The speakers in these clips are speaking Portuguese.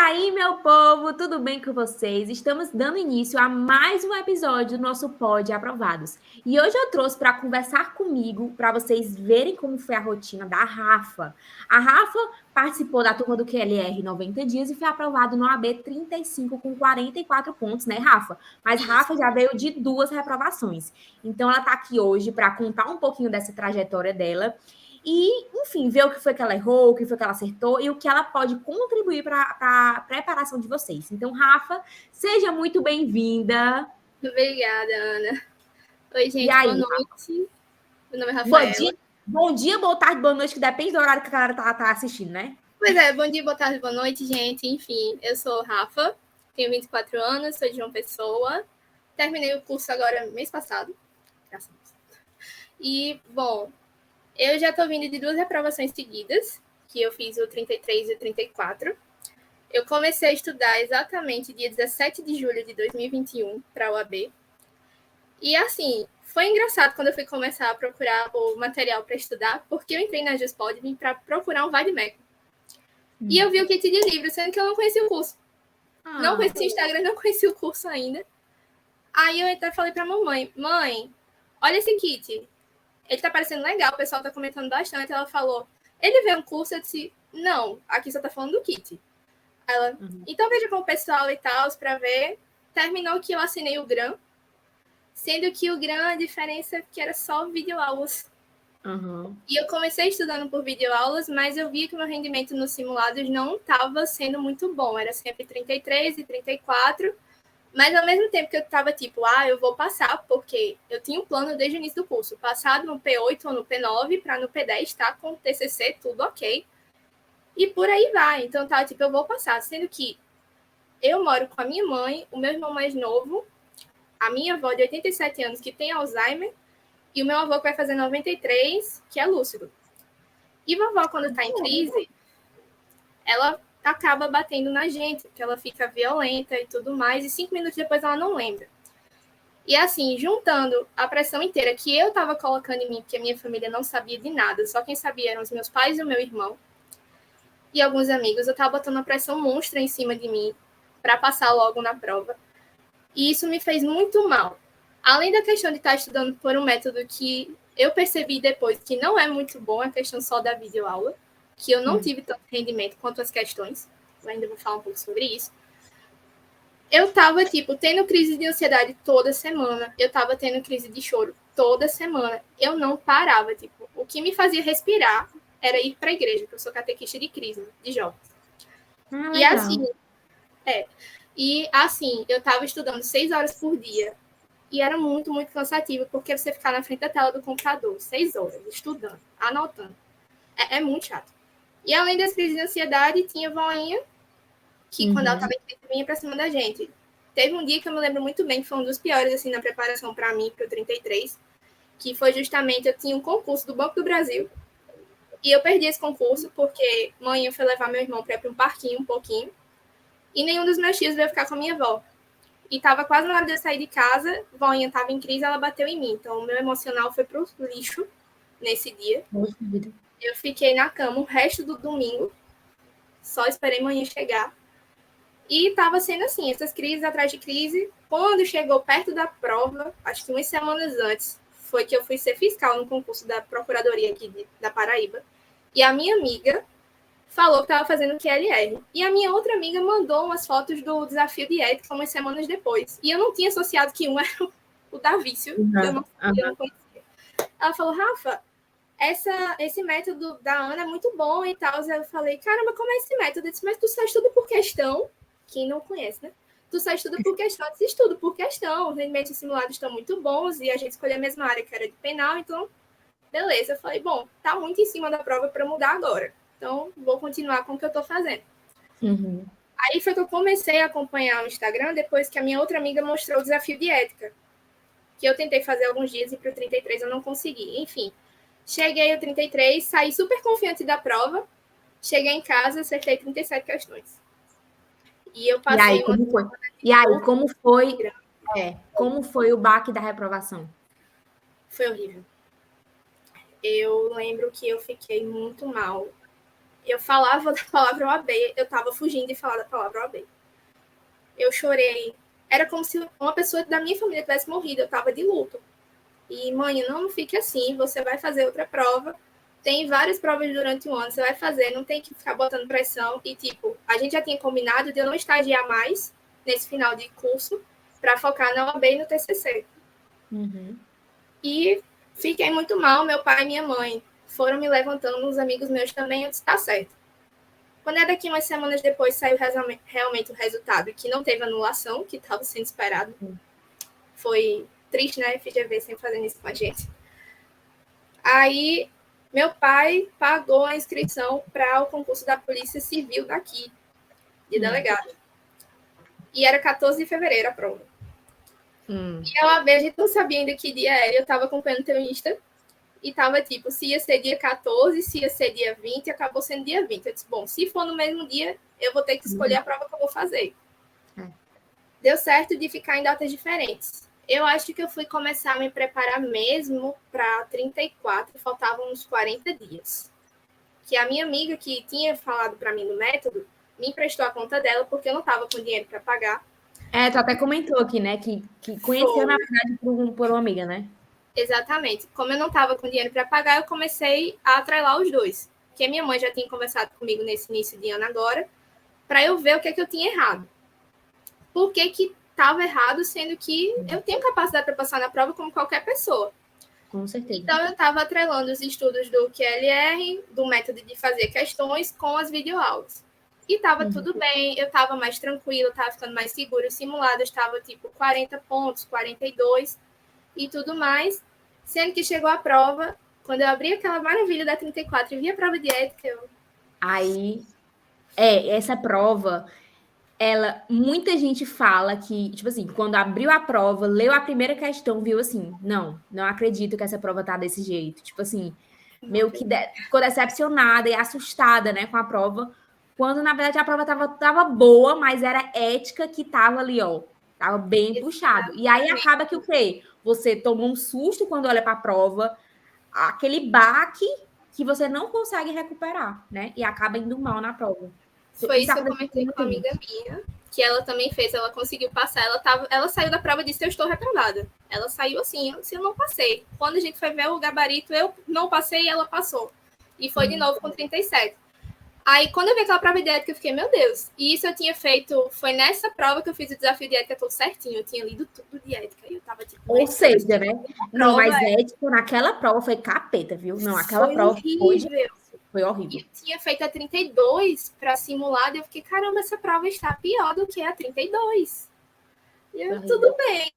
aí, meu povo, tudo bem com vocês? Estamos dando início a mais um episódio do nosso Pod Aprovados. E hoje eu trouxe para conversar comigo, para vocês verem como foi a rotina da Rafa. A Rafa participou da turma do QLR 90 dias e foi aprovado no AB 35 com 44 pontos, né, Rafa? Mas Rafa já veio de 2 reprovações. Então ela está aqui hoje para contar um pouquinho dessa trajetória dela. E, enfim, ver o que foi que ela errou, o que foi que ela acertou e o que ela pode contribuir para a preparação de vocês. Então, Rafa, seja muito bem-vinda. Obrigada, Ana. Oi, E gente, aí, boa noite. Meu nome é Rafa? Rafaela. Bom dia, boa tarde, boa noite, que depende do horário que a galera tá assistindo, né? Pois é, bom dia, boa tarde, boa noite, gente. Enfim, eu sou Rafa, tenho 24 anos, sou de João Pessoa. Terminei o curso agora mês passado. Graças a Deus. E, bom, eu já estou vindo de 2 reprovações seguidas, que eu fiz o 33 e o 34. Eu comecei a estudar exatamente dia 17 de julho de 2021 para a UAB. E, assim, foi engraçado quando eu fui começar a procurar o material para estudar, porque eu entrei na Juspod para procurar um Vademécum. E eu vi o kit de livros, sendo que eu não conhecia o curso. Não conhecia o Instagram, não conhecia o curso ainda. Aí eu até falei para a mamãe, mãe, olha esse kit. Ele tá parecendo legal, o pessoal tá comentando bastante. Ela falou, ele vê um curso? Eu disse, não, aqui só tá falando do kit. Ela, então veja com o pessoal e tal, para ver. Terminou que eu assinei o GRAM, sendo que o GRAM, a diferença é que era só videoaulas. E eu comecei estudando por videoaulas, mas eu via que o meu rendimento nos simulados não estava sendo muito bom. Era sempre 33 e 34. Mas ao mesmo tempo que eu estava tipo, eu vou passar, porque eu tinha um plano desde o início do curso. Passar no P8 ou no P9, para no P10 estar com o TCC, tudo ok. E por aí vai. Então tá, tipo, eu vou passar. Sendo que eu moro com a minha mãe, o meu irmão mais novo, a minha avó de 87 anos que tem Alzheimer, e o meu avô que vai fazer 93, que é lúcido. E vovó, quando está em crise, ela acaba batendo na gente, porque ela fica violenta e tudo mais, e 5 minutos depois ela não lembra. E assim, juntando a pressão inteira que eu estava colocando em mim, porque a minha família não sabia de nada, só quem sabia eram os meus pais e o meu irmão, e alguns amigos, eu estava botando uma pressão monstra em cima de mim para passar logo na prova. E isso me fez muito mal. Além da questão de estar estudando por um método que eu percebi depois que não é muito bom, a questão só da videoaula, que eu não tive tanto rendimento quanto as questões, eu ainda vou falar um pouco sobre isso. Eu tava, tipo, tendo crise de ansiedade toda semana, eu tava tendo crise de choro toda semana, eu não parava, tipo, o que me fazia respirar era ir pra igreja, porque eu sou catequista de crise, de jovens. E assim, eu tava estudando 6 horas por dia, e era muito, muito cansativo, porque você ficar na frente da tela do computador 6 horas, estudando, anotando. É muito chato. E além das crises de ansiedade, tinha a voinha, que quando ela estava em crise, vinha pra cima da gente. Teve um dia que eu me lembro muito bem, que foi um dos piores, assim, na preparação para mim, pro 33, que foi justamente, eu tinha um concurso do Banco do Brasil, e eu perdi esse concurso, porque mãe foi levar meu irmão para ir para um parquinho um pouquinho, e nenhum dos meus tios veio ficar com a minha avó. E tava quase na hora de eu sair de casa, voinha tava em crise, ela bateu em mim. Então, o meu emocional foi pro lixo nesse dia. Eu fiquei na cama o resto do domingo, só esperei manhã chegar. E tava sendo assim, essas crises atrás de crise. Quando chegou perto da prova, acho que umas semanas antes, foi que eu fui ser fiscal no concurso da Procuradoria aqui da Paraíba. E a minha amiga falou que estava fazendo QLR. E a minha outra amiga mandou umas fotos do desafio de ética umas semanas depois. E eu não tinha associado que um era o da vício. Eu não conhecia. Ela falou, Rafa, esse método da Ana é muito bom e tal. Eu falei, caramba, como é esse método? Eu disse, mas tu só estuda por questão. Quem não conhece, né? Tu só estuda por questão. Eu disse, estudo por questão. Os rendimentos simulados estão muito bons e a gente escolheu a mesma área que era de penal, então, beleza. Eu falei, bom, tá muito em cima da prova para mudar agora. Então, vou continuar com o que eu estou fazendo. Aí foi que eu comecei a acompanhar o Instagram depois que a minha outra amiga mostrou o desafio de ética, que eu tentei fazer alguns dias e para o 33 eu não consegui. Enfim, cheguei ao 33, saí super confiante da prova, cheguei em casa, acertei 37 questões. E eu passei como foi o baque da reprovação? Foi horrível. Eu lembro que eu fiquei muito mal. Eu falava da palavra OAB, eu tava fugindo de falar da palavra OAB. Eu chorei. Era como se uma pessoa da minha família tivesse morrido, eu tava de luto. E, mãe, não fique assim, você vai fazer outra prova. Tem várias provas durante o ano, você vai fazer, não tem que ficar botando pressão. E, tipo, a gente já tinha combinado de eu não estagiar mais nesse final de curso para focar na OAB e no TCC. Uhum. E fiquei muito mal, meu pai e minha mãe foram me levantando, uns amigos meus também, eu disse, tá certo. Quando é daqui umas semanas depois saiu realmente o resultado, que não teve anulação, que estava sendo esperado. Foi triste, né? FGV sempre fazendo isso com a gente. Aí, meu pai pagou a inscrição para o concurso da Polícia Civil daqui, de delegado. E era 14 de fevereiro a prova. E a OAB, a gente não sabia ainda que dia era. Eu estava acompanhando o teu Insta e tava tipo, se ia ser dia 14, se ia ser dia 20, e acabou sendo dia 20. Eu disse, bom, se for no mesmo dia, eu vou ter que escolher a prova que eu vou fazer. Deu certo de ficar em datas diferentes. Eu acho que eu fui começar a me preparar mesmo para 34, faltavam uns 40 dias. Que a minha amiga que tinha falado para mim no método, me emprestou a conta dela, porque eu não estava com dinheiro para pagar. Tu até comentou aqui, né, que conheceu, na verdade, por uma amiga, né? Exatamente. Como eu não estava com dinheiro para pagar, eu comecei a atrelar os dois. Porque minha mãe já tinha conversado comigo nesse início de ano agora, para eu ver o que é que eu tinha errado. Por que que estava errado, sendo que eu tenho capacidade para passar na prova como qualquer pessoa. Com certeza. Então, eu estava atrelando os estudos do QLR, do método de fazer questões, com as videoaulas. E estava tudo bem, eu estava mais tranquila, estava ficando mais segura. Os simulados estava tipo 40 pontos, 42 e tudo mais. Sendo que chegou a prova, quando eu abri aquela maravilha da 34 e vi a prova de ética, eu... Aí, essa prova, muita gente fala que, tipo assim, quando abriu a prova, leu a primeira questão, viu assim, não acredito que essa prova tá desse jeito. Tipo assim, meio que ficou decepcionada e assustada, né, com a prova, quando na verdade a prova tava boa, mas era ética que tava ali, ó, tava bem puxado. E aí acaba que o quê? Você toma um susto quando olha para a prova, aquele baque que você não consegue recuperar, né? E acaba indo mal na prova. Foi isso que eu aconteceu comentei com uma amiga minha, que ela também fez, ela conseguiu passar. Ela saiu da prova e disse, eu estou reprovada. Ela saiu assim, eu não passei. Quando a gente foi ver o gabarito, eu não passei e ela passou. E foi de novo com 37. Aí, quando eu vi aquela prova de ética, eu fiquei, meu Deus. E isso eu tinha feito, foi nessa prova que eu fiz o desafio de ética todo certinho. Eu tinha lido tudo de ética. E eu tava tipo... Ou seja, né? Não, mas ética naquela prova foi capeta, viu? Não, aquela foi prova horrível. Foi horrível. E eu tinha feito a 32 para simulado e eu fiquei, caramba, essa prova está pior do que a 32. E eu, tudo bem,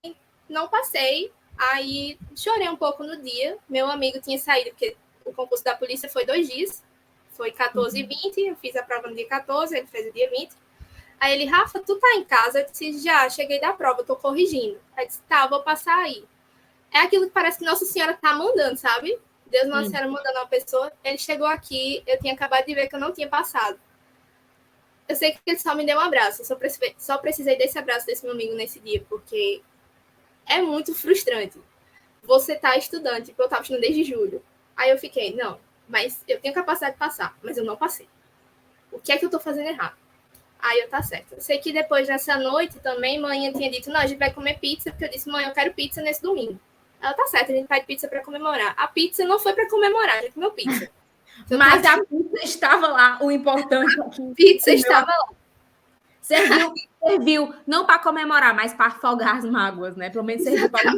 não passei. Aí chorei um pouco no dia. Meu amigo tinha saído, porque o concurso da polícia foi 2 dias. Foi 14 e 20, eu fiz a prova no dia 14, ele fez o dia 20. Aí ele, Rafa, tu tá em casa? Eu disse, já, cheguei da prova, eu tô corrigindo. Aí disse, tá, vou passar aí. É aquilo que parece que Nossa Senhora tá mandando, sabe? Deus, Nossa Senhora mandando uma pessoa. Ele chegou aqui, eu tinha acabado de ver que eu não tinha passado. Eu sei que ele só me deu um abraço. Eu só precisei desse abraço desse meu amigo nesse dia, porque é muito frustrante. Você tá estudando, tipo, eu tava estudando desde julho. Aí eu fiquei, não, mas eu tenho capacidade de passar, mas eu não passei. O que é que eu tô fazendo errado? Aí eu, tá certo. Eu sei que depois dessa noite também, mãe tinha dito, não, a gente vai comer pizza, porque eu disse, mãe, eu quero pizza nesse domingo. Ela, tá certo, a gente pede pizza para comemorar. A pizza não foi para comemorar, a gente comeu pizza. Mas a pizza estava lá, o importante aqui. Pizza estava lá. Serviu não para comemorar, mas para afogar as mágoas, né? Pelo menos serviu para...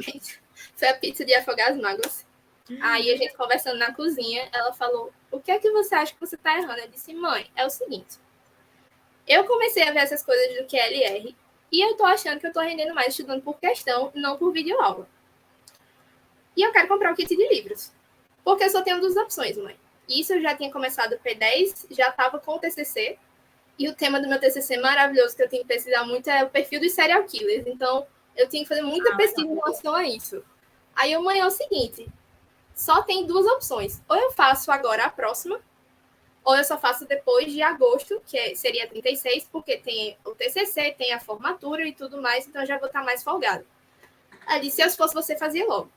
Foi a pizza de afogar as mágoas. Aí a gente conversando na cozinha, ela falou, o que é que você acha que você tá errando? Eu disse, mãe, é o seguinte, eu comecei a ver essas coisas do QLR e eu tô achando que eu tô rendendo mais estudando por questão, não por videoaula. E eu quero comprar o kit de livros. Porque eu só tenho 2 opções, mãe. Isso eu já tinha começado o P10, já estava com o TCC. E o tema do meu TCC maravilhoso, que eu tenho que pesquisar muito, é o perfil dos serial killers. Então, eu tinha que fazer muita pesquisa em relação a isso. Aí, amanhã é o seguinte, só tem 2 opções. Ou eu faço agora a próxima, ou eu só faço depois de agosto, que seria 36, porque tem o TCC, tem a formatura e tudo mais, então eu já vou estar mais folgada. Ali, se eu fosse você, fazia logo.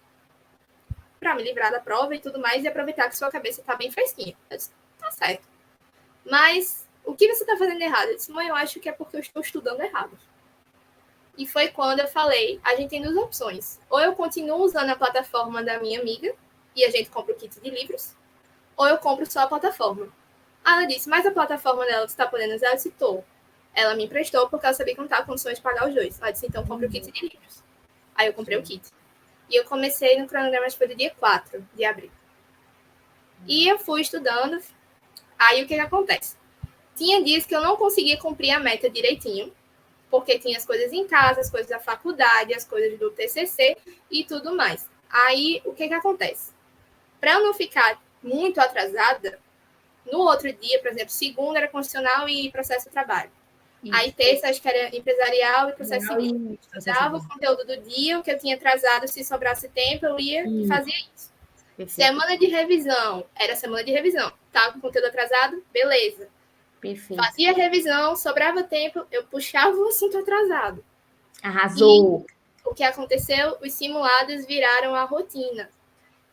Para me livrar da prova e tudo mais, e aproveitar que sua cabeça está bem fresquinha. Eu disse, tá certo. Mas o que você está fazendo errado? Eu disse, mãe, eu acho que é porque eu estou estudando errado. E foi quando eu falei, a gente tem duas opções. Ou eu continuo usando a plataforma da minha amiga e a gente compra o kit de livros, ou eu compro só a plataforma. Ela disse, mas a plataforma dela você está podendo usar? Eu disse, tô. Ela me emprestou porque ela sabia que não estava com condições de pagar os dois. Ela disse, então compra o kit de livros. Aí eu comprei o kit. E eu comecei no cronograma, acho que foi do dia 4 de abril. E eu fui estudando. Aí o que acontece? Tinha dias que eu não conseguia cumprir a meta direitinho, porque tinha as coisas em casa, as coisas da faculdade, as coisas do TCC e tudo mais. Aí o que acontece? Para eu não ficar muito atrasada, no outro dia, por exemplo, segunda era constitucional e processo de trabalho. Isso. Aí terça acho que era empresarial e processo civil. Eu estudava o conteúdo do dia, o que eu tinha atrasado, se sobrasse tempo, eu ia e fazia isso. Perfeito. Semana de revisão, era semana de revisão. Estava com conteúdo atrasado, beleza. Perfeito. Fazia revisão, sobrava tempo, eu puxava o assunto atrasado. Arrasou! E o que aconteceu? Os simulados viraram a rotina.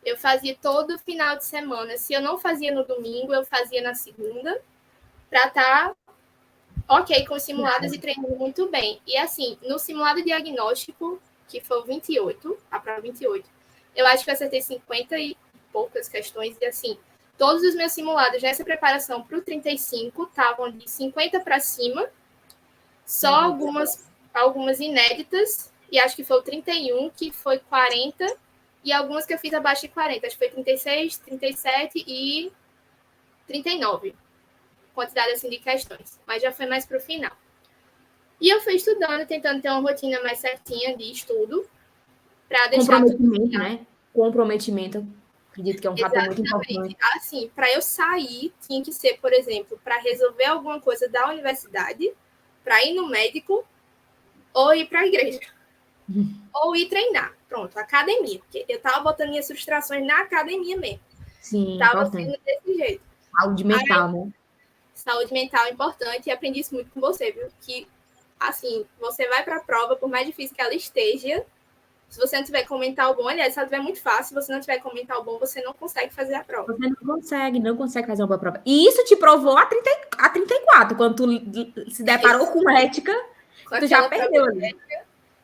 Eu fazia todo final de semana. Se eu não fazia no domingo, eu fazia na segunda, para estar ok com os simulados e treinando muito bem. E assim, no simulado diagnóstico, que foi o 28, a prova 28, eu acho que eu acertei 50 e poucas questões, e assim, todos os meus simulados nessa preparação para o 35 estavam de 50 para cima, só algumas inéditas, e acho que foi o 31, que foi 40, e algumas que eu fiz abaixo de 40, acho que foi 36, 37 e 39. Quantidade assim de questões, mas já foi mais para o final. E eu fui estudando, tentando ter uma rotina mais certinha de estudo, para deixar comprometimento, né? Comprometimento, acredito que é um fator muito importante. Assim, para eu sair, tinha que ser, por exemplo, para resolver alguma coisa da universidade, para ir no médico, ou ir para a igreja, ou ir treinar. Pronto, academia, porque eu estava botando minhas frustrações na academia mesmo. Sim, estava sendo desse jeito. Saúde mental, né? Saúde mental é importante, e aprendi isso muito com você, viu? Que, assim, você vai para a prova, por mais difícil que ela esteja, se você não tiver comentário bom, aliás, se ela tiver muito fácil, se você não tiver comentário bom, você não consegue fazer a prova. Você não consegue fazer uma boa prova. E isso te provou a 34, quando tu se deparou com ética, tu já perdeu ali.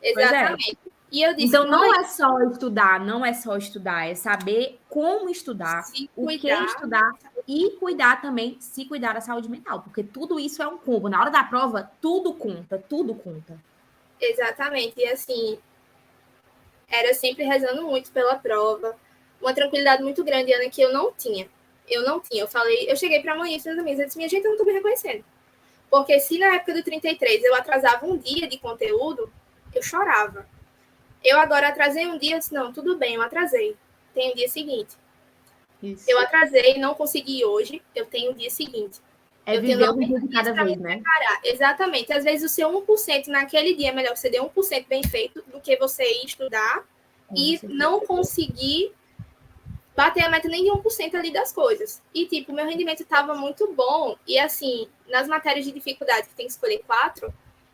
Exatamente. E eu disse, então, não é só estudar, é saber como estudar, o que estudar e cuidar também, se cuidar da saúde mental, porque tudo isso é um combo. Na hora da prova, tudo conta. Exatamente. E assim, era sempre rezando muito pela prova, uma tranquilidade muito grande, Ana, que eu não tinha. Eu cheguei para a mãe e eu disse, minha gente, eu não estou me reconhecendo. Porque se na época do 33 eu atrasava um dia de conteúdo, eu chorava. Eu agora atrasei um dia, eu disse, não, tudo bem, eu atrasei. Tem o dia seguinte. Isso. Eu atrasei, não consegui hoje, eu tenho o dia seguinte. É viver um dia de cada vez, né? Exatamente. Às vezes o seu 1% naquele dia é melhor que você dê 1% bem feito do que você ir estudar e não conseguir bater a meta nem de 1% ali das coisas. E, tipo, meu rendimento estava muito bom. E, assim, nas matérias de dificuldade, que tem que escolher 4,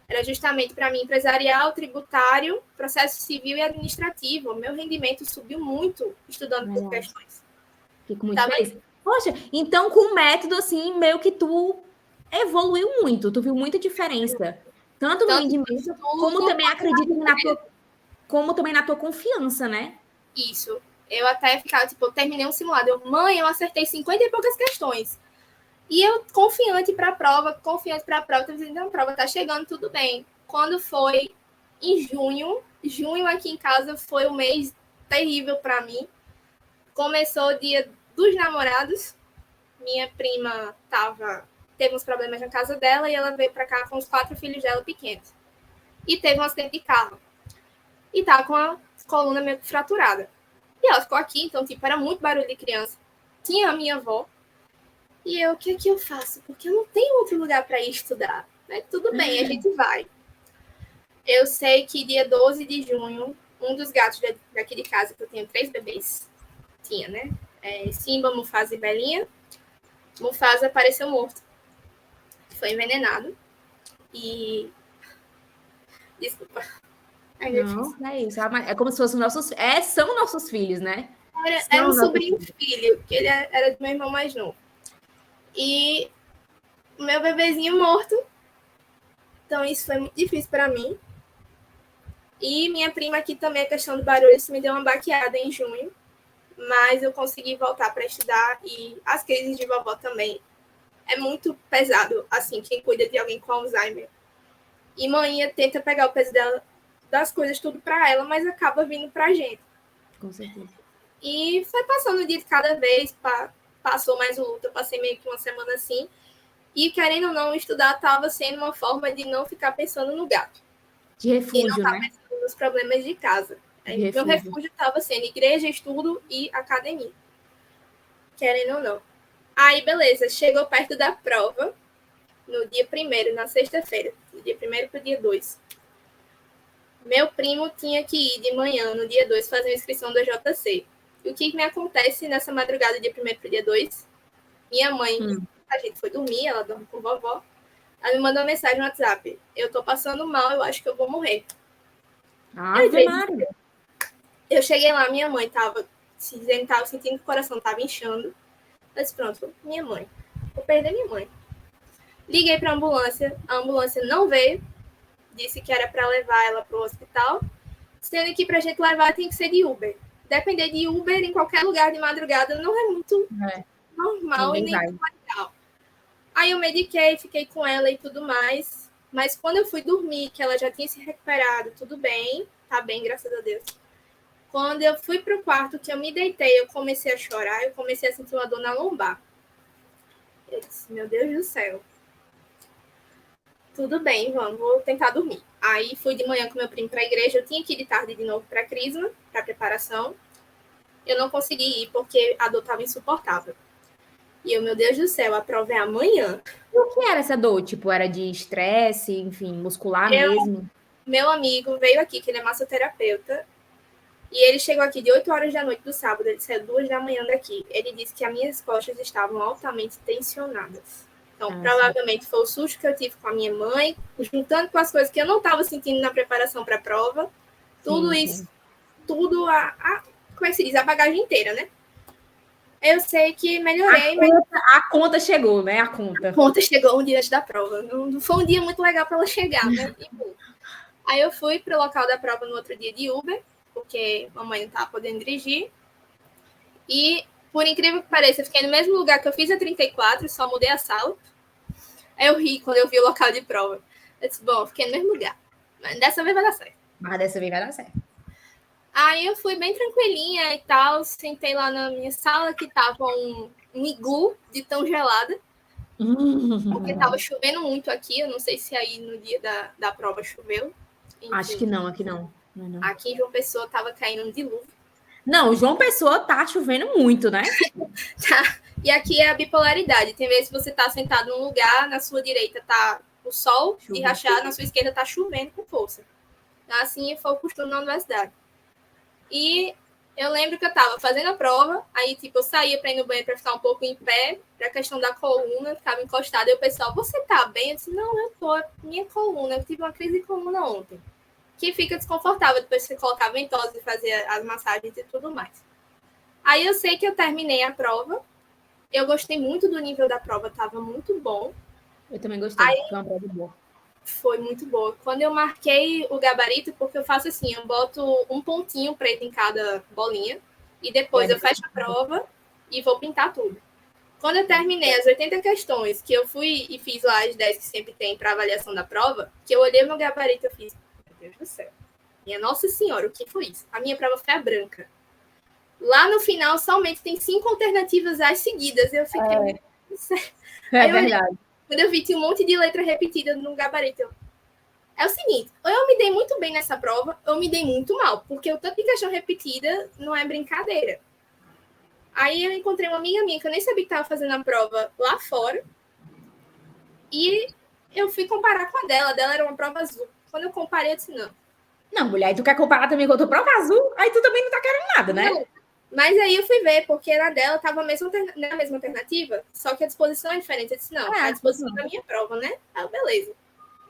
era justamente para mim empresarial, tributário, processo civil e administrativo. Meu rendimento subiu muito estudando por questões. Fico muito feliz. Poxa, então com o método, assim, meio que tu evoluiu muito, tu viu muita diferença. Tanto no rendimento, como também acredito como também na tua confiança, né? Isso. Eu até ficava, tipo, eu terminei um simulado. Eu acertei 50 e poucas questões. E eu confiante para a prova, tô dizendo, a prova tá chegando, tudo bem. Quando foi em junho aqui em casa foi um mês terrível para mim. Começou o dia dos namorados. Minha prima teve uns problemas na casa dela e ela veio para cá com os 4 filhos dela pequenos. E teve um acidente de carro. E tava com a coluna meio fraturada. E ela ficou aqui, então, tipo, era muito barulho de criança. Tinha a minha avó. E eu, o que é que eu faço? Porque eu não tenho outro lugar para ir estudar. Né? Tudo bem, a gente vai. Eu sei que dia 12 de junho, um dos gatos daqui de casa, que eu tenho 3 bebês, tinha, né? Simba, Mufasa e Belinha. Mufasa apareceu morto. Foi envenenado. E... Desculpa. Não, é isso. É como se fossem são nossos filhos, né? Era um sobrinho filho, que ele era do meu irmão mais novo. E o meu bebezinho morto. Então, isso foi muito difícil para mim. E minha prima aqui também, a questão do barulho, isso me deu uma baqueada em junho. Mas eu consegui voltar para estudar e as crises de vovó também. É muito pesado, assim, quem cuida de alguém com Alzheimer. E mãe tenta pegar o peso dela, das coisas tudo para ela, mas acaba vindo pra gente. Com certeza. E foi passando o dia de cada vez, passou mais o luto, eu passei meio que uma semana assim. E, querendo ou não, estudar estava sendo uma forma de não ficar pensando no gato. De refúgio, e não estar né? pensando nos problemas de casa. Meu refúgio estava sendo igreja, estudo e academia. Querendo ou não. Aí, beleza, chegou perto da prova, no dia 1º, na sexta-feira, do dia 1º para o dia 2. Meu primo tinha que ir de manhã, no dia 2, fazer a inscrição do JC. E o que me acontece nessa madrugada, do dia 1º para o dia 2? Minha mãe, a gente foi dormir, ela dorme com vovó, ela me mandou uma mensagem no WhatsApp. Eu tô passando mal, eu acho que eu vou morrer. Eu cheguei lá, minha mãe tava sentindo que o coração tava inchando. Eu disse, pronto, minha mãe. Vou perder minha mãe. Liguei pra ambulância, a ambulância não veio. Disse que era para levar ela pro hospital. Sendo que pra gente levar tem que ser de Uber. Depender de Uber em qualquer lugar de madrugada não é muito normal e nem muito legal. Aí eu mediquei, fiquei com ela e tudo mais. Mas quando eu fui dormir, que ela já tinha se recuperado, tudo bem, tá bem, graças a Deus. Quando eu fui pro quarto, que eu me deitei, eu comecei a chorar, eu comecei a sentir uma dor na lombar. Eu disse, meu Deus do céu. Tudo bem, vou tentar dormir. Aí fui de manhã com meu primo pra igreja, eu tinha que ir de tarde de novo pra Crisma, pra preparação. Eu não consegui ir porque a dor tava insuportável. E eu, meu Deus do céu, a prova é amanhã. E o que era essa dor? Tipo, era de estresse, enfim, muscular mesmo? Meu amigo veio aqui, que ele é massoterapeuta, e ele chegou aqui de 8 horas da noite do sábado, ele saiu 2 da manhã daqui. Ele disse que as minhas costas estavam altamente tensionadas. Então, provavelmente foi o susto que eu tive com a minha mãe, juntando com as coisas que eu não estava sentindo na preparação para a prova. Tudo isso, tudo como é que se diz? A bagagem inteira, né? Eu sei que melhorei, a conta chegou, né? A conta chegou um dia antes da prova. Não foi um dia muito legal para ela chegar, né? Aí eu fui para o local da prova no outro dia de Uber, porque a mamãe não estava podendo dirigir. E, por incrível que pareça, eu fiquei no mesmo lugar que eu fiz a 34, só mudei a sala. Aí eu ri quando eu vi o local de prova. Eu disse, bom, eu fiquei no mesmo lugar. Mas dessa vez vai dar certo. Aí eu fui bem tranquilinha e tal, sentei lá na minha sala, que tava um iglu de tão gelada. Porque tava chovendo muito aqui, eu não sei se aí no dia da prova choveu. Enfim, acho que não, aqui não. Aqui em João Pessoa tava caindo um dilúvio. Não, João Pessoa tá chovendo muito, né? Tá. E aqui é a bipolaridade. Tem vezes que você tá sentado num lugar, na sua direita tá o sol de rachar, na sua esquerda tá chovendo com força. Assim foi o costume na universidade. E eu lembro que eu tava fazendo a prova, aí tipo, eu saía pra ir no banheiro pra ficar um pouco em pé, pra questão da coluna, ficava encostada, e o pessoal, você tá bem? Eu disse, não, eu tô, minha coluna, eu tive uma crise de coluna ontem. Que fica desconfortável depois que você colocar ventosa e fazer as massagens e tudo mais. Aí eu sei que eu terminei a prova, eu gostei muito do nível da prova, tava muito bom. Eu também gostei, foi uma prova boa. Foi muito boa. Quando eu marquei o gabarito, porque eu faço assim, eu boto um pontinho preto em cada bolinha, e depois eu fecho a prova e vou pintar tudo. Quando eu terminei as 80 questões, que eu fui e fiz lá as 10 que sempre tem para avaliação da prova, que eu olhei meu gabarito e eu fiz, meu Deus do céu, minha Nossa Senhora, o que foi isso? A minha prova foi a branca. Lá no final, somente tem 5 alternativas às seguidas. Eu fiquei... É verdade. Quando eu vi, tinha um monte de letra repetida no gabarito. É o seguinte, ou eu me dei muito bem nessa prova, ou eu me dei muito mal, porque o tanto de questão repetida não é brincadeira. Aí eu encontrei uma amiga minha, que eu nem sabia que estava fazendo a prova lá fora, e eu fui comparar com a dela era uma prova azul. Quando eu comparei, eu disse, não. Não, mulher, tu quer comparar também com a tua prova azul? Aí tu também não tá querendo nada, né? Não. Mas aí eu fui ver, porque na dela estava na mesma alternativa, só que a disposição é diferente. Eu disse, não, a disposição da minha prova, né? Ah, beleza.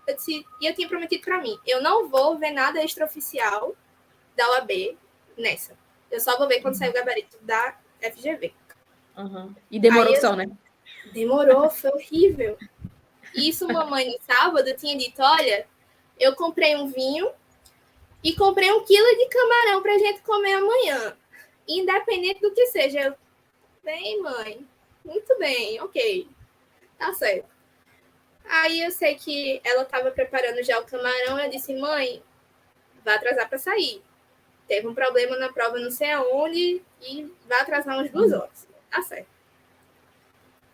Eu disse, e eu tinha prometido para mim, eu não vou ver nada extraoficial da UAB nessa. Eu só vou ver quando sair o gabarito da FGV. E demorou só, né? Demorou, foi horrível. Isso, mamãe, no sábado, tinha dito, olha, eu comprei um vinho e comprei 1 quilo de camarão pra gente comer amanhã. Independente do que seja. Eu, bem, mãe, muito bem, ok, tá certo. Aí eu sei que ela estava preparando já o camarão, eu disse, mãe, vai atrasar para sair. Teve um problema na prova não sei aonde e vai atrasar umas 2 horas. Tá certo.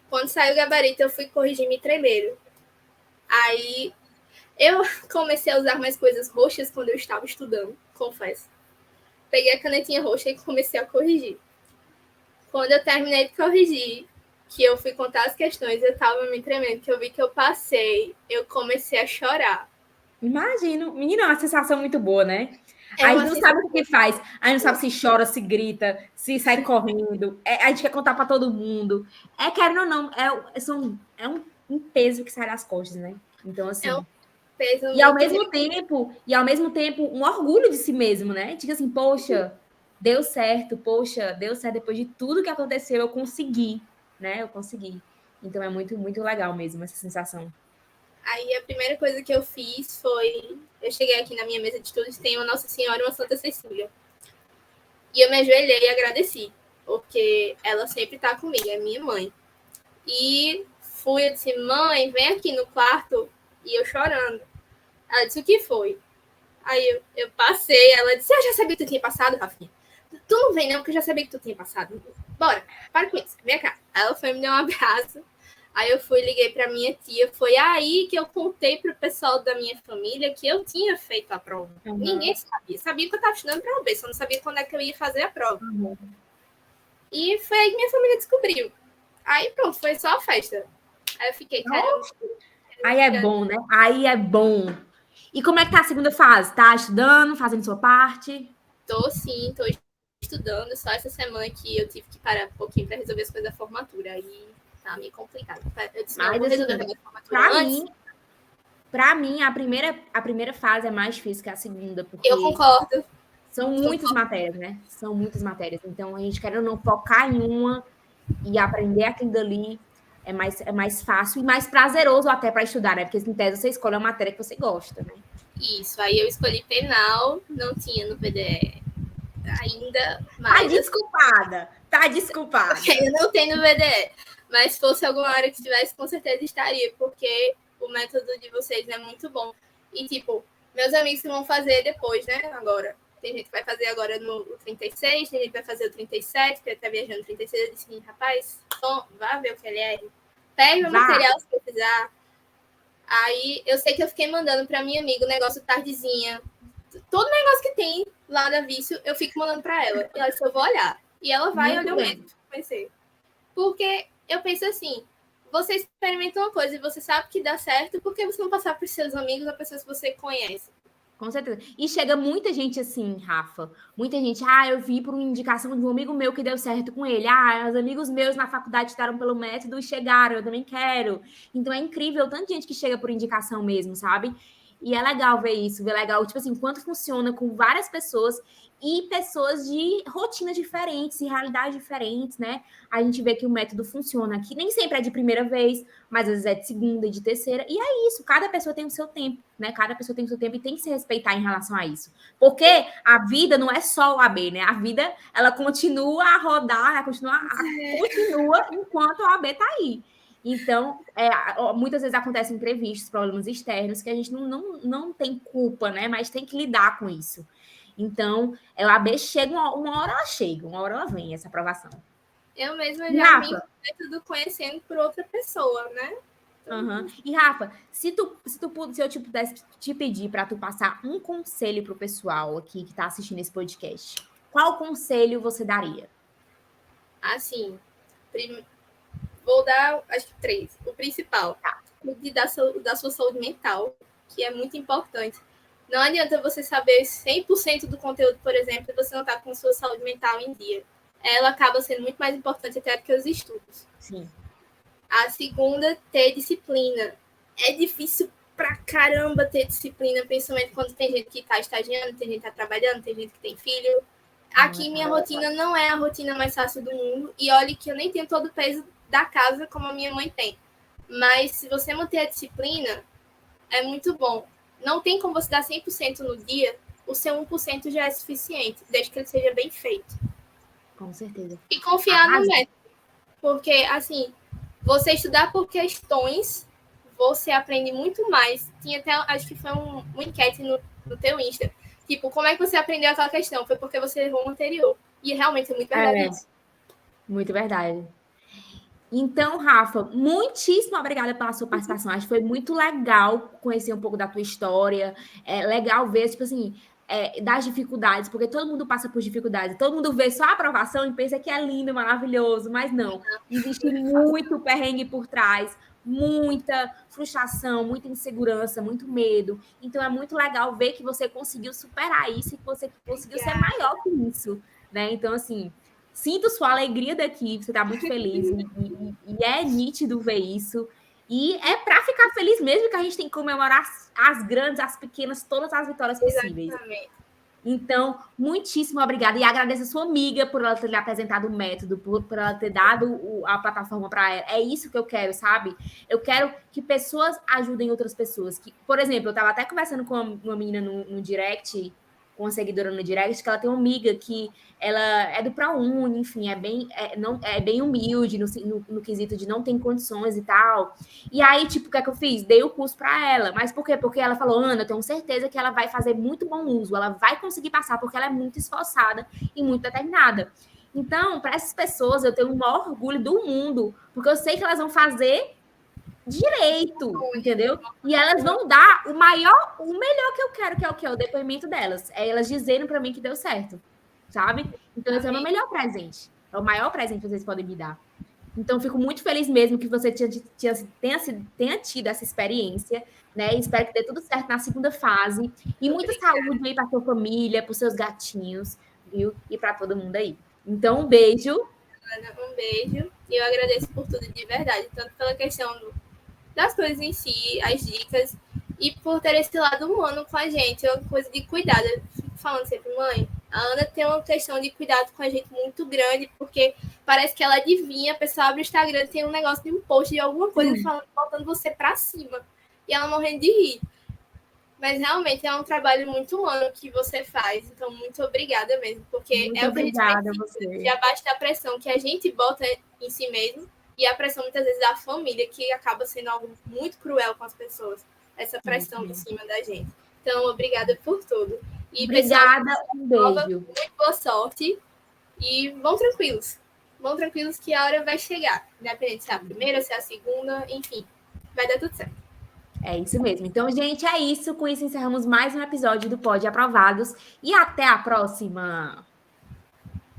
Quando saiu o gabarito, eu fui corrigir me tremeiro. Aí eu comecei a usar mais coisas roxas quando eu estava estudando, confesso. Peguei a canetinha roxa e comecei a corrigir. Quando eu terminei de corrigir, que eu fui contar as questões, eu estava me tremendo, que eu vi que eu passei, eu comecei a chorar. Imagino. Menina, é uma sensação muito boa, né? É A gente uma não sabe sensação. o que faz. A gente não sabe se chora, se grita, se sai correndo. A gente quer contar para todo mundo. Querendo ou não, um peso que sai das costas, né? Então, É um assim. peso E ao muito mesmo grande. tempo, um orgulho de si mesmo, né? Diga assim, poxa, deu certo depois de tudo que aconteceu, eu consegui, né? Eu consegui. Então é muito, muito legal mesmo essa sensação. Aí a primeira coisa que eu fiz foi. Eu cheguei aqui na minha mesa de estudos, tem uma Nossa Senhora e uma Santa Cecília. E eu me ajoelhei e agradeci, porque ela sempre tá comigo, é minha mãe. E fui, eu disse, mãe, vem aqui no quarto, e eu chorando. Ela disse, o que foi? Aí eu passei, ela disse, eu já sabia que tu tinha passado, Rafinha. Tu não vem não, porque eu já sabia que tu tinha passado. Bora, para com isso, vem cá. Aí ela foi me dar um abraço. Aí eu fui, liguei para minha tia. Foi aí que eu contei pro pessoal da minha família que eu tinha feito a prova. Ninguém sabia. Sabia que eu estava estudando para OB, só não sabia quando é que eu ia fazer a prova. E foi aí que minha família descobriu. Aí pronto, foi só a festa. Aí eu fiquei, caramba. Aí é bom, né? Aí é bom. E como é que tá a segunda fase? Tá estudando, fazendo sua parte? Tô sim, tô estudando. Só essa semana que eu tive que parar um pouquinho para resolver as coisas da formatura. Aí tá meio complicado. Eu disse, não, Mas vou assim, resolver a formatura pra antes. mim, pra mim a primeira fase é mais difícil que a segunda, Eu porque concordo. são muitas Concordo. matérias, né? São muitas matérias. Então, a gente quer ou não focar em uma e aprender aquilo dali é mais fácil e mais prazeroso até para estudar, né? Porque em tese você escolhe uma matéria que você gosta, né? Isso, aí eu escolhi penal, não tinha no VDE ainda, Tá mas assim, desculpada, tá desculpada. eu não tenho no VDE. Mas se fosse alguma área que tivesse, com certeza estaria, porque o método de vocês é muito bom. E, tipo, meus amigos que vão fazer depois, né? Agora. Tem gente que vai fazer agora no 36, tem gente que vai fazer o 37, que tá viajando no 36. Eu disse, rapaz, vá ver o que ele é. Pega o Vá. material se precisar. Aí eu sei que eu fiquei mandando pra minha amiga o negócio tardezinha. Todo negócio que tem lá da Vício, eu fico mandando pra ela. E ela disse, eu vou olhar. E ela vai e Muito olha o bem. mesmo. Pensei. Porque eu penso assim, você experimenta uma coisa e você sabe que dá certo, por que você não passar para seus amigos ou pessoas que você conhece? Com certeza. E chega muita gente assim, Rafa. Muita gente, eu vi por uma indicação de um amigo meu que deu certo com ele. Os amigos meus na faculdade estudaram pelo método e chegaram, eu também quero. Então é incrível, tanta gente que chega por indicação mesmo, sabe? E é legal ver isso, ver legal, tipo assim, quanto funciona com várias pessoas e pessoas de rotinas diferentes e realidades diferentes, né? A gente vê que o método funciona, que nem sempre é de primeira vez, mas às vezes é de segunda e de terceira. E é isso, cada pessoa tem o seu tempo, né? Cada pessoa tem o seu tempo e tem que se respeitar em relação a isso. Porque a vida não é só o AB, né? A vida, ela continua a rodar, continua enquanto o AB tá aí. Então, muitas vezes acontecem imprevistos, problemas externos, que a gente não tem culpa, né? Mas tem que lidar com isso. Então, o AB chega, uma hora ela chega, uma hora ela vem, essa aprovação. Eu mesma E já vim Rafa, com o método conhecendo por outra pessoa, né? uhum. E Rafa, se eu te pudesse te pedir para tu passar um conselho pro pessoal aqui que tá assistindo esse podcast, qual conselho você daria? Assim, vou dar, acho que 3. O principal, cuide da sua saúde mental, que é muito importante. Não adianta você saber 100% do conteúdo, por exemplo, e você não estar com a sua saúde mental em dia. Ela acaba sendo muito mais importante até do que os estudos. Sim. A segunda, ter disciplina. É difícil pra caramba ter disciplina, principalmente quando tem gente que tá estagiando, tem gente que tá trabalhando, tem gente que tem filho. Não é Aqui minha fácil. rotina não é a rotina mais fácil do mundo. E olhe que eu nem tenho todo o peso da casa como a minha mãe tem. Mas se você manter a disciplina, é muito bom. Não tem como você dar 100% no dia, o seu 1% já é suficiente, desde que ele seja bem feito. Com certeza. E confiar no método. Porque, assim, você estudar por questões, você aprende muito mais. Tinha até, acho que foi uma enquete no teu Insta. Tipo, como é que você aprendeu aquela questão? Foi porque você errou o anterior. E realmente é muito verdade isso. Muito verdade. Então, Rafa, muitíssimo obrigada pela sua participação. Acho que foi muito legal conhecer um pouco da tua história. É legal ver, tipo assim, das dificuldades, porque todo mundo passa por dificuldades. Todo mundo vê só a aprovação e pensa que é lindo, maravilhoso, mas não. Existe muito perrengue por trás, muita frustração, muita insegurança, muito medo. Então, é muito legal ver que você conseguiu superar isso e que você conseguiu ser maior que isso, né? Então, assim, sinto sua alegria daqui, você está muito feliz, e é nítido ver isso. E é para ficar feliz mesmo que a gente tem que comemorar as grandes, as pequenas, todas as vitórias possíveis. Exatamente. Então, muitíssimo obrigada. E agradeço a sua amiga por ela ter lhe apresentado o método, por ela ter dado a plataforma para ela. É isso que eu quero, sabe? Eu quero que pessoas ajudem outras pessoas. Que, por exemplo, eu estava até conversando com uma menina no direct, com uma seguidora no direct, que ela tem uma amiga que ela é do ProUni, enfim, é bem humilde no quesito de não ter condições e tal. E aí, tipo, o que é que eu fiz? Dei o curso para ela. Mas por quê? Porque ela falou, Ana, eu tenho certeza que ela vai fazer muito bom uso, ela vai conseguir passar, porque ela é muito esforçada e muito determinada. Então, para essas pessoas, eu tenho o maior orgulho do mundo, porque eu sei que elas vão fazer direito, entendeu? E elas vão dar o melhor que eu quero, que é o que? O depoimento delas. É elas dizendo para mim que deu certo, sabe? Então, esse é o meu melhor presente. É o maior presente que vocês podem me dar. Então, fico muito feliz mesmo que você tenha tido essa experiência, né? Espero que dê tudo certo na segunda fase. E muita saúde aí para sua família, para os seus gatinhos, viu? E para todo mundo aí. Então, um beijo. Ana, um beijo. E eu agradeço por tudo de verdade, tanto pela questão das coisas em si, as dicas, e por ter esse lado humano com a gente, é uma coisa de cuidado. Eu fico falando sempre, mãe, a Ana tem uma questão de cuidado com a gente muito grande, porque parece que ela adivinha, a pessoa abre o Instagram, tem um negócio de um post de alguma coisa falando, botando você pra cima. E ela morrendo de rir. Mas realmente é um trabalho muito humano que você faz. Então, muito obrigada mesmo. Porque Muito é o que a gente obrigada a precisa. você. De abaixo da pressão que a gente bota em si mesmo. E a pressão, muitas vezes, da família, que acaba sendo algo muito cruel com as pessoas. Essa pressão em cima da gente. Então, obrigada por tudo. E, Obrigada, pessoal, um beijo. muito boa sorte. E vão tranquilos. Vão tranquilos que a hora vai chegar. Independente se é a primeira, se é a segunda, enfim. Vai dar tudo certo. É isso mesmo. Então, gente, é isso. Com isso, encerramos mais um episódio do Pod Aprovados. E até a próxima!